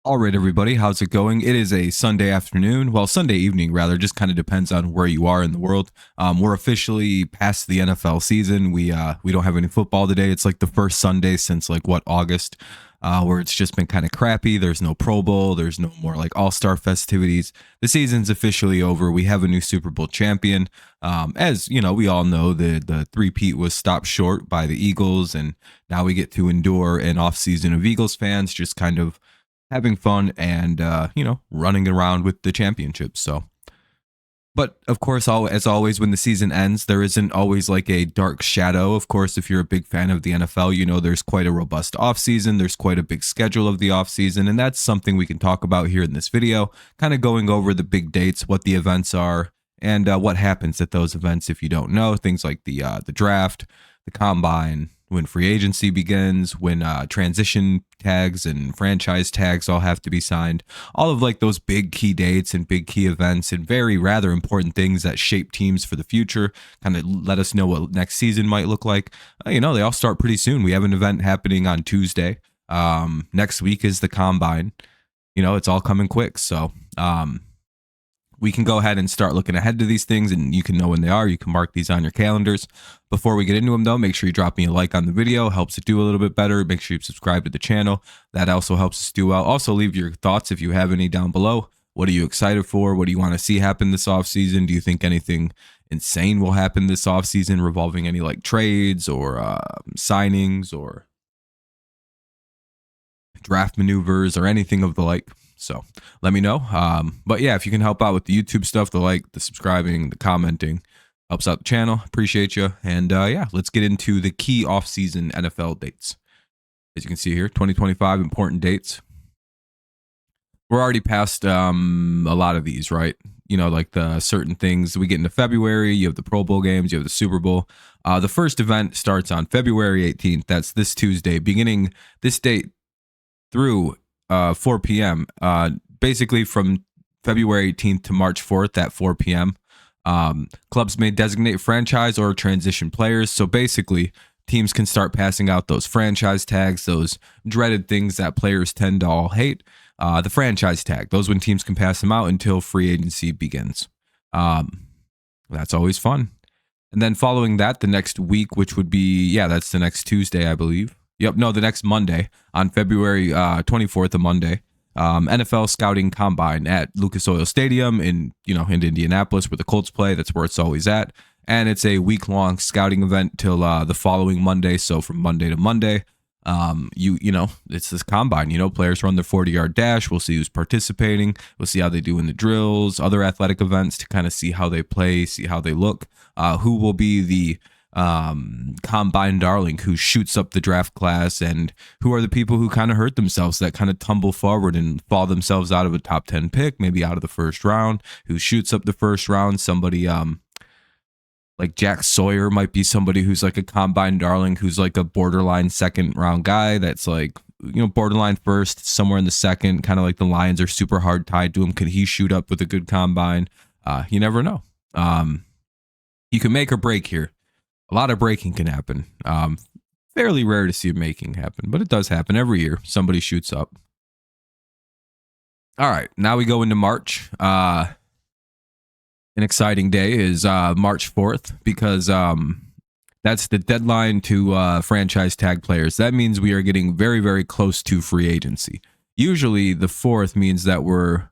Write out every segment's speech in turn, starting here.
All right, everybody, how's it going? It is a Sunday afternoon, well, Sunday evening rather. Just kind of depends on where you are in the world. We're officially past the NFL season. We don't have any football today. It's like the first Sunday since like August, where it's just been kind of crappy. There's no Pro Bowl. There's no more like All-Star festivities. The season's officially over. We have a new Super Bowl champion. As you know, we all know the three-peat was stopped short by the Eagles, and now we get to endure an off-season of Eagles fans just kind of having fun and running around with the championship. So, but of course, as always, when the season ends, there isn't always like a dark shadow. Of course, if you're a big fan of the NFL, you know there's quite a robust offseason. There's quite a big schedule of the offseason, and that's something we can talk about here in this video, kind of going over the big dates, what the events are, and what happens at those events if you don't know. Things like the draft, the combine, when free agency begins, when transition tags and franchise tags all have to be signed, all of like those big key dates and big key events and very rather important things that shape teams for the future, kind of let us know what next season might look like. They all start pretty soon. We have an event happening on Tuesday. Next week is the combine. It's all coming quick. So we can go ahead and start looking ahead to these things, and you can know when they are. You can mark these on your calendars. Before we get into them, though, make sure you drop me a like on the video. Helps it do a little bit better. Make sure you subscribe to the channel. That also helps us do well. Also, leave your thoughts if you have any down below. What are you excited for? What do you want to see happen this offseason? Do you think anything insane will happen this offseason revolving any like trades or signings or draft maneuvers or anything of the like? So let me know. But yeah, if you can help out with the YouTube stuff, the like, the subscribing, the commenting, helps out the channel. Appreciate you. And let's get into the key offseason NFL dates. As you can see here, 2025 important dates. We're already past a lot of these, right? Like the certain things we get into February. You have the Pro Bowl games. You have the Super Bowl. The first event starts on February 18th. That's this Tuesday, beginning this date through 4 p.m. Basically from February 18th to March 4th at 4 p.m. Clubs may designate franchise or transition players. So basically, teams can start passing out those franchise tags, those dreaded things that players tend to all hate. The franchise tag, those when teams can pass them out until free agency begins. That's always fun. And then following that, the next week, which would be, that's the next Tuesday, I believe. The next Monday on February 24th, a Monday, NFL Scouting Combine at Lucas Oil Stadium in Indianapolis where the Colts play. That's where it's always at. And it's a week-long scouting event till the following Monday. So from Monday to Monday, it's this combine. Players run their 40-yard dash. We'll see who's participating. We'll see how they do in the drills, other athletic events to kind of see how they play, see how they look, who will be the combine darling who shoots up the draft class, and who are the people who kind of hurt themselves, that kind of tumble forward and fall themselves out of a top 10 pick, maybe out of the first round, who shoots up the first round. Somebody like Jack Sawyer might be somebody who's like a combine darling, who's like a borderline second round guy that's like borderline first, somewhere in the second, kind of like the Lions are super hard tied to him. Could he shoot up with a good combine? You never know. You can make or break here. A lot of breaking can happen. Fairly rare to see making happen, but it does happen every year. Somebody shoots up. All right, now we go into March. An exciting day is March 4th because that's the deadline to franchise tag players. That means we are getting very, very close to free agency. Usually the 4th means that we're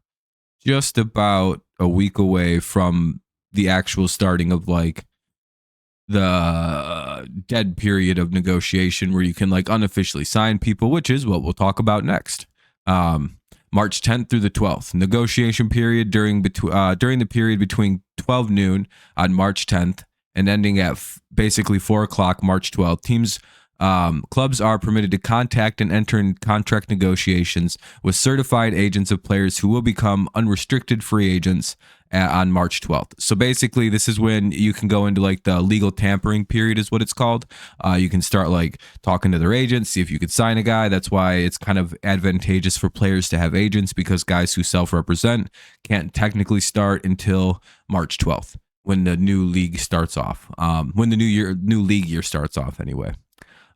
just about a week away from the actual starting of like the dead period of negotiation where you can like unofficially sign people, which is what we'll talk about next. March 10th through the 12th, negotiation period during the period between 12 noon on March 10th and ending at basically 4 o'clock March 12th. Teams, clubs are permitted to contact and enter in contract negotiations with certified agents of players who will become unrestricted free agents on March 12th. So basically, this is when you can go into like the legal tampering period is what it's called. You can start like talking to their agents, see if you could sign a guy. That's why it's kind of advantageous for players to have agents, because guys who self-represent can't technically start until March 12th when the new league starts off. When the new league year starts off anyway.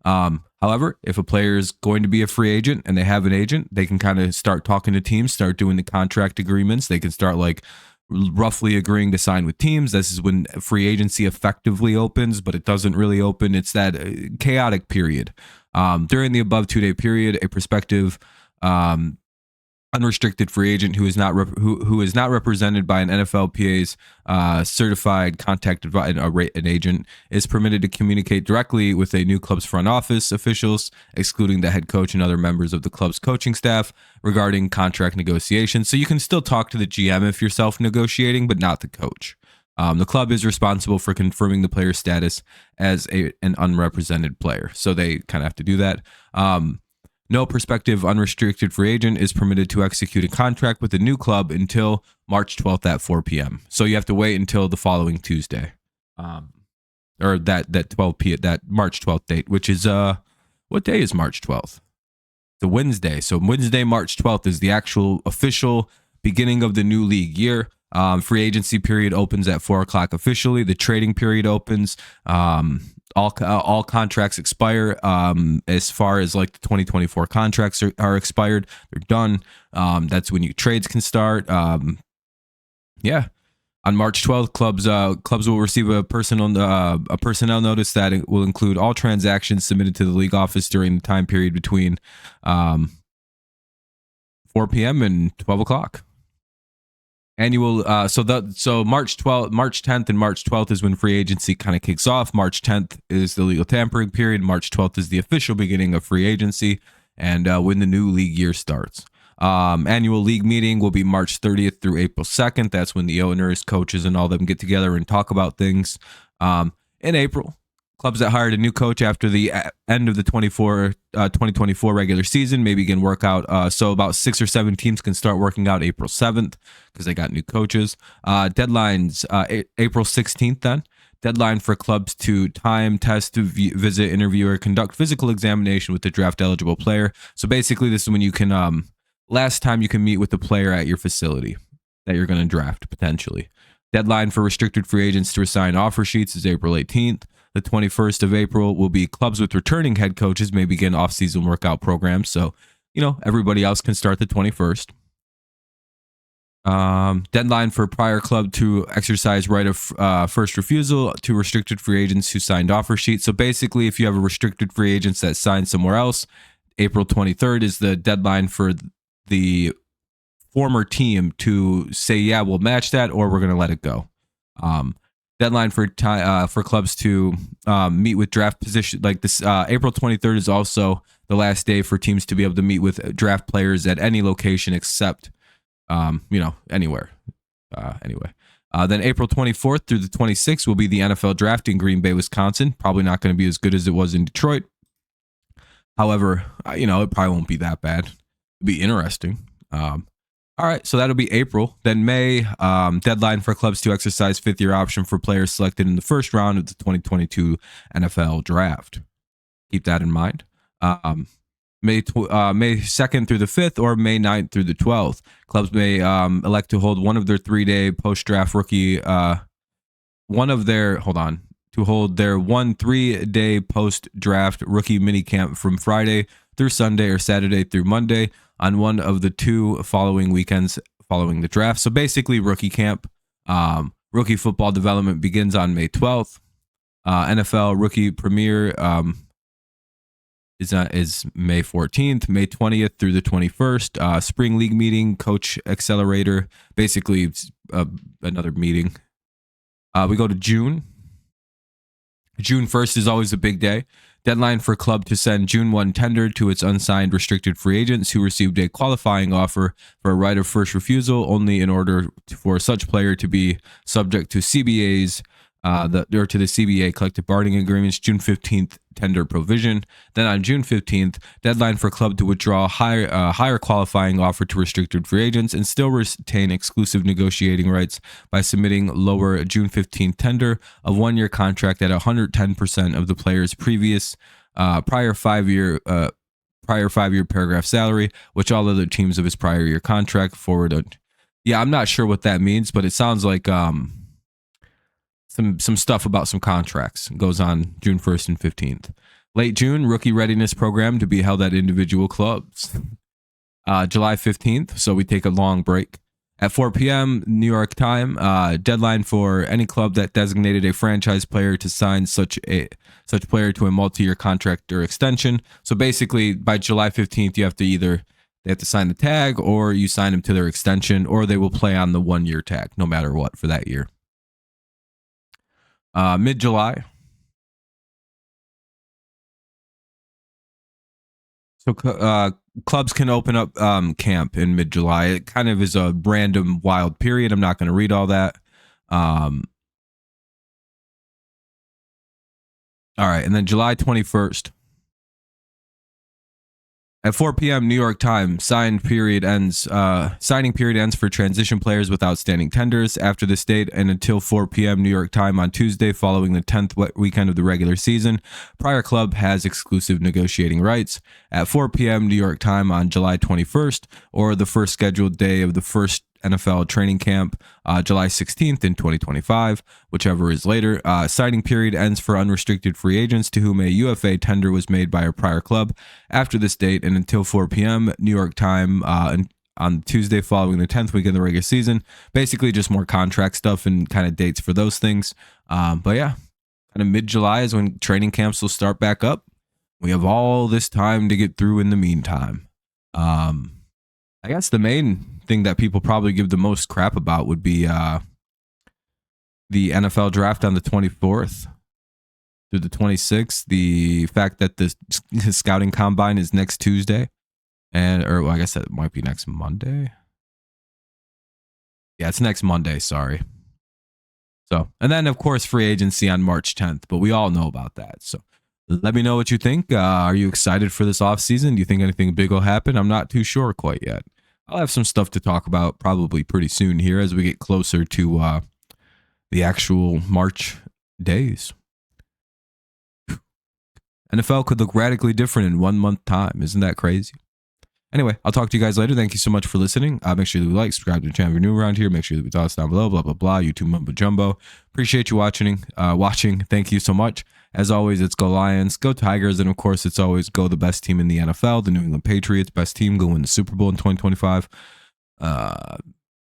However, if a player is going to be a free agent and they have an agent, they can kind of start talking to teams, start doing the contract agreements. They can start like roughly agreeing to sign with teams. This is when free agency effectively opens, but it doesn't really open. It's that chaotic period. During the above 2-day period, a prospective unrestricted free agent who is not who is not represented by an NFLPA's certified contact an agent is permitted to communicate directly with a new club's front office officials, excluding the head coach and other members of the club's coaching staff, regarding contract negotiations. So you can still talk to the GM if you're self-negotiating, but not the coach. The club is responsible for confirming the player's status as an unrepresented player, so they kind of have to do that. No prospective unrestricted free agent is permitted to execute a contract with a new club until March 12th at 4 p.m. So you have to wait until the following Tuesday, or that 12 p.m. that March 12th date, which is what day is March 12th? The Wednesday. So Wednesday, March 12th is the actual official beginning of the new league year. Free agency period opens at 4 o'clock officially. The trading period opens. All contracts expire as far as like the 2024 contracts are expired. They're done. That's when trades can start. On March 12th, clubs will receive a personnel notice that it will include all transactions submitted to the league office during the time period between 4 p.m. and 12 o'clock. Annual, so March 10th and March 12th is when free agency kind of kicks off. March 10th is the legal tampering period. March 12th is the official beginning of free agency, and when the new league year starts. Annual league meeting will be March 30th through April 2nd. That's when the owners, coaches, and all of them get together and talk about things. In April, clubs that hired a new coach after the end of the 2024 regular season may begin workout. So about 6 or 7 teams can start working out April 7th because they got new coaches. Deadlines, April 16th then. Deadline for clubs to time, test, visit, interview, or conduct physical examination with the draft eligible player. So basically this is when you can, last time you can meet with the player at your facility that you're going to draft potentially. Deadline for restricted free agents to assign offer sheets is April 18th. The 21st of April will be clubs with returning head coaches may begin off-season workout programs. So, everybody else can start the 21st. Deadline for prior club to exercise right of first refusal to restricted free agents who signed offer sheets. So basically, if you have a restricted free agents that signed somewhere else, April 23rd is the deadline for the former team to say, yeah, we'll match that, or we're going to let it go. Deadline for clubs to meet with draft position like this. April 23rd is also the last day for teams to be able to meet with draft players at any location except, anywhere. Then April 24th through the 26th will be the NFL draft in Green Bay, Wisconsin. Probably not going to be as good as it was in Detroit. However, it probably won't be that bad. It'll be interesting. All right, so that'll be April. Then May, deadline for clubs to exercise fifth-year option for players selected in the first round of the 2022 NFL Draft. Keep that in mind. May 2nd through the 5th or May 9th through the 12th. Clubs may elect to hold one of their 3-day post-draft rookie, hold their 3-day post-draft rookie minicamp from Friday through Sunday or Saturday through Monday on one of the 2 following weekends following the draft. So basically rookie camp. Rookie football development begins on May 12th. NFL rookie premiere is May 14th, May 20th through the 21st. Spring league meeting, coach accelerator, basically it's, another meeting. We go to June. June 1st is always a big day. Deadline for club to send June 1 tender to its unsigned restricted free agents who received a qualifying offer for a right of first refusal only in order for such player to be subject to CBA's to the CBA collective bargaining agreements. June 15th tender provision. Then on June 15th, deadline for club to withdraw higher qualifying offer to restricted free agents and still retain exclusive negotiating rights by submitting lower June 15th tender of 1-year contract at 110% of the player's prior 5-year paragraph salary, which all other teams of his prior year contract forward. Yeah, I'm not sure what that means, but it sounds like some stuff about some contracts goes on June 1st and 15th. Late June, rookie readiness program to be held at individual clubs. July 15th, so we take a long break. At 4 p.m. New York time, deadline for any club that designated a franchise player to sign such player to a multi-year contract or extension. So basically, by July 15th, they have to sign the tag, or you sign them to their extension, or they will play on the 1-year tag, no matter what, for that year. Mid-July. So clubs can open up camp in mid-July. It kind of is a random, wild period. I'm not going to read all that. All right, and then July 21st. At 4 p.m. New York time, signing period ends for transition players with outstanding tenders. After this date and until 4 p.m. New York time on Tuesday following the 10th weekend of the regular season, prior club has exclusive negotiating rights. At 4 p.m. New York time on July 21st, or the first scheduled day of the first NFL training camp, July 16th in 2025, whichever is later. Signing period ends for unrestricted free agents to whom a UFA tender was made by a prior club after this date and until 4 p.m. New York time on Tuesday following the 10th week of the regular season. Basically just more contract stuff and kind of dates for those things. But yeah, kind of mid-July is when training camps will start back up. We have all this time to get through in the meantime. I guess the main thing that people probably give the most crap about would be the NFL draft on the 24th through the 26th. The fact that the scouting combine is next Tuesday, I guess that might be next Monday. Yeah, it's next Monday. Sorry. So, and then of course free agency on March 10th, but we all know about that. So let me know what you think. Are you excited for this offseason? Do you think anything big will happen? I'm not too sure quite yet. I'll have some stuff to talk about probably pretty soon here as we get closer to the actual March days. NFL could look radically different in 1 month time. Isn't that crazy? Anyway, I'll talk to you guys later. Thank you so much for listening. Make sure you like, subscribe to the channel if you're new around here. Make sure you leave thoughts down below, blah, blah, blah, YouTube mumbo jumbo. Appreciate you watching. Thank you so much. As always, it's go Lions, go Tigers, and of course, it's always go the best team in the NFL, the New England Patriots, best team, go win the Super Bowl in 2025.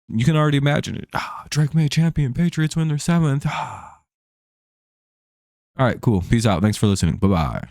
You can already imagine it. Drake May champion, Patriots win their 7th. All right, cool. Peace out. Thanks for listening. Bye-bye.